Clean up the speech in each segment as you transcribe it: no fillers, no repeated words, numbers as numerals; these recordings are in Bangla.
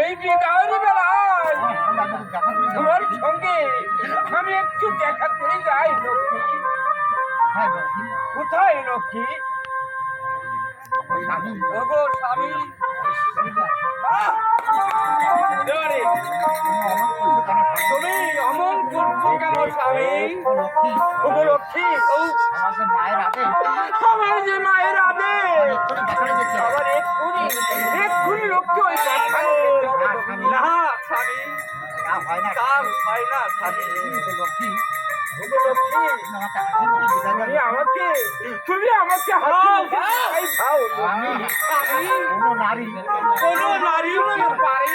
এই বিদায়ের বেলায় তোমার সঙ্গে আমি একটু দেখা করে যাই। লক্ষ্মী কোথায়? লক্ষ্মী ওগো স্বামী, তুমি অমন করছো কেন স্বামী? ওগো লক্ষ্মী, আমার যে মায়ের আদেশ, আবার এক্ষুনি লক্ষ্মী ওই না স্বামী, হয় না স্বামী। তুমি আমাকে কোনো নারী পারি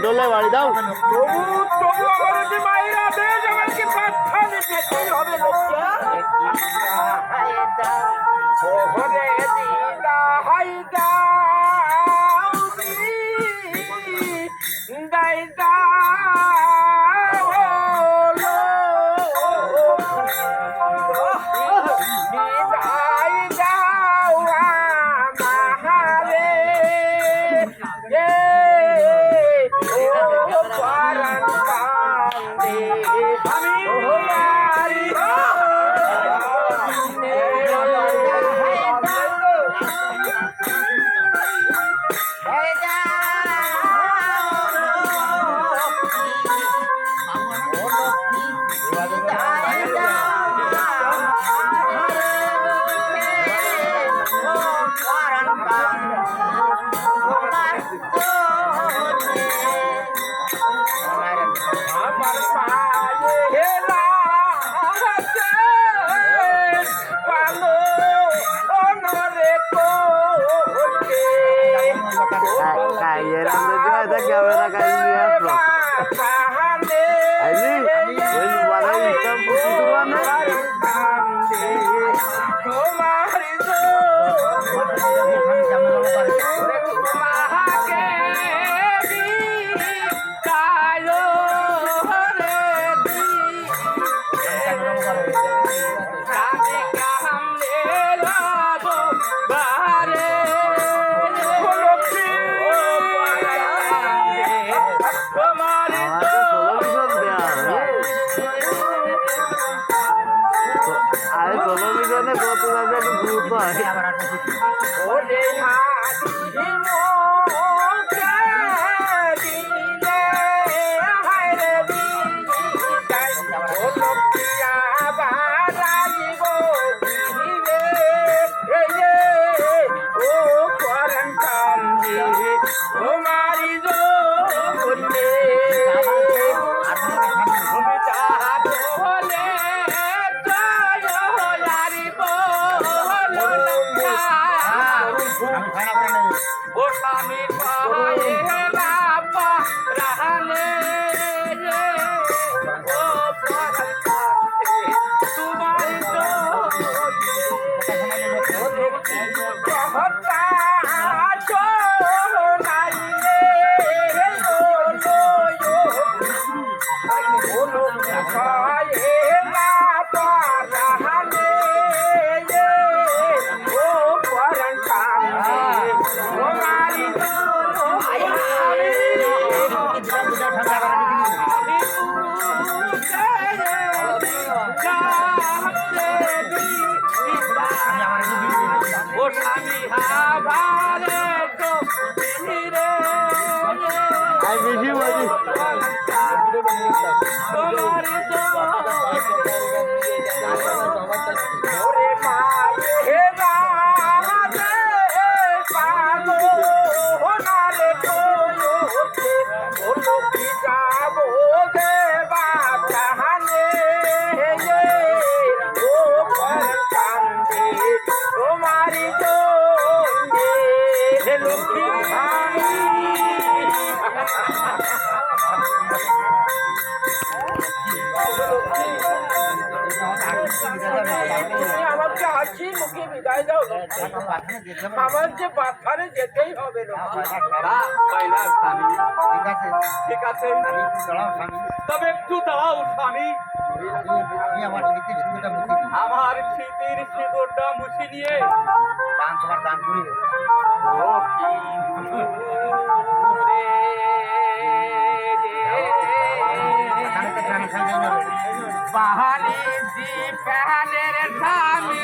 ডোলে বাড়ি দাও। তবু আমার যে মায়ের আদেশ, আমাকে পাঠা যেতেই হবে। আমার যে বাচ্চারে যেতেই হবে। ঠিক আছে, তবে একটু দাও স্বামী। আমার স্মৃতির সিঁদুরটা মুছে নিয়ে গান তোমার গান করি ও কি দূরে বাহালি দি প্যানের স্বামী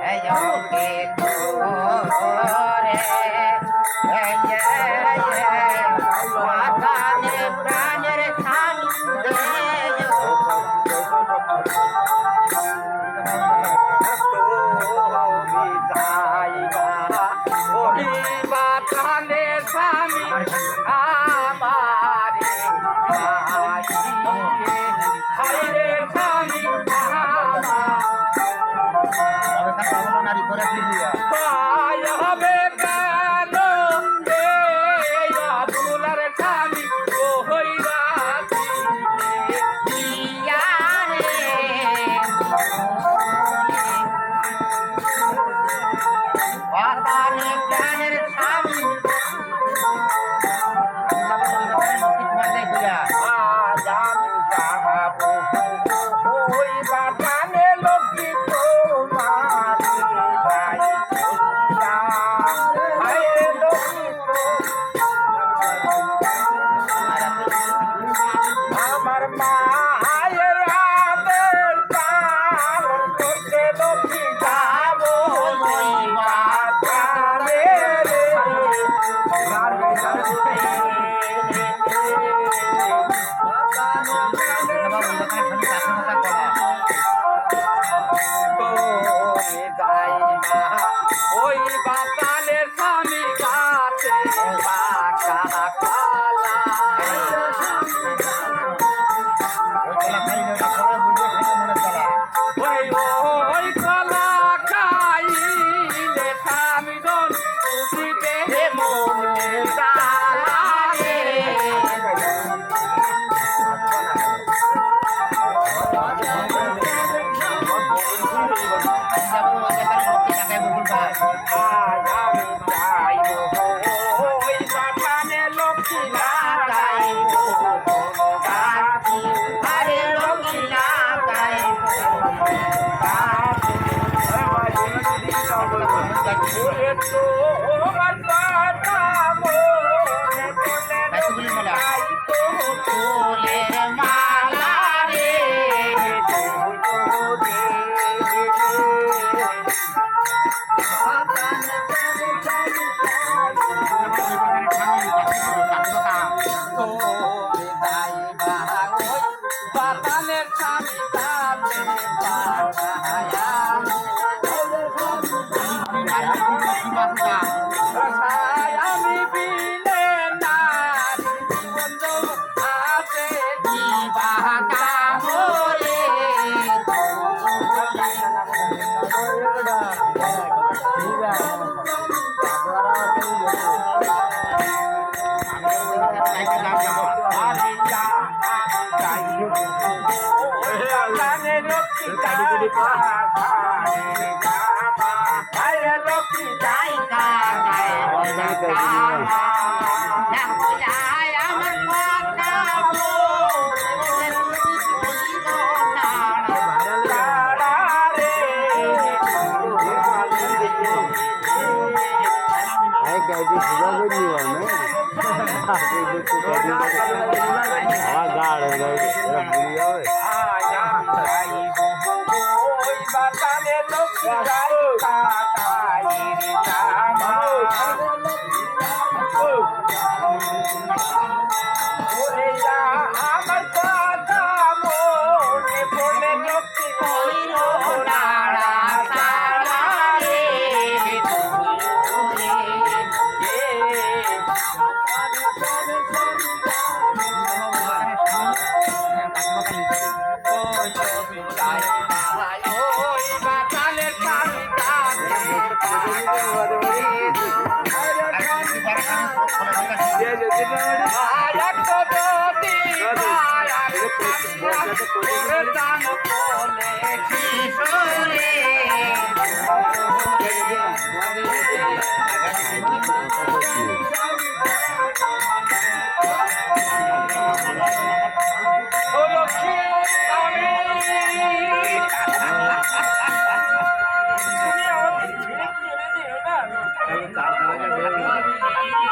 এই জগতে তোরে মাতানে প্রাণের স্বামী বাতানের স্বামী আমারে হাইরে স্বামী নারী করে ফিরিয়া পায় হবে কেন আবুলার স্বামী ও হইরা মাতানে প্রাণের স্বামী আজ আমি যাবো ওই বাগানে লক্ষ্মী তোমার আমার মায়ের আদর পালন করতে লক্ষ্মী যাবো ওই বাগানে ওই বাতানের স্বামী গাছে পাকা কলা ওই ওই কলা খাইলে স্বামী জন খুশিতে মনে চালারে আজ আমি যাইব ওই বাগানে লক্ষ্মী লাগাইব গাছি আরে লক্ষ্মী লাগাইব ওরে তো আমার কথা মনে পড়লে গাইতো ফুলের মালা রে বাতানের স্বামী আমি বিলে নারী বন্ধু আছে দিবাকা মোরে লক্ষ্মী যাই বাতানে লক্ষ্মী আমার কথা মনে পড়লে লক্ষ্মী নাড়া তারা রে ওই বাতানের স্বামী লক্ষ্মী স্বামী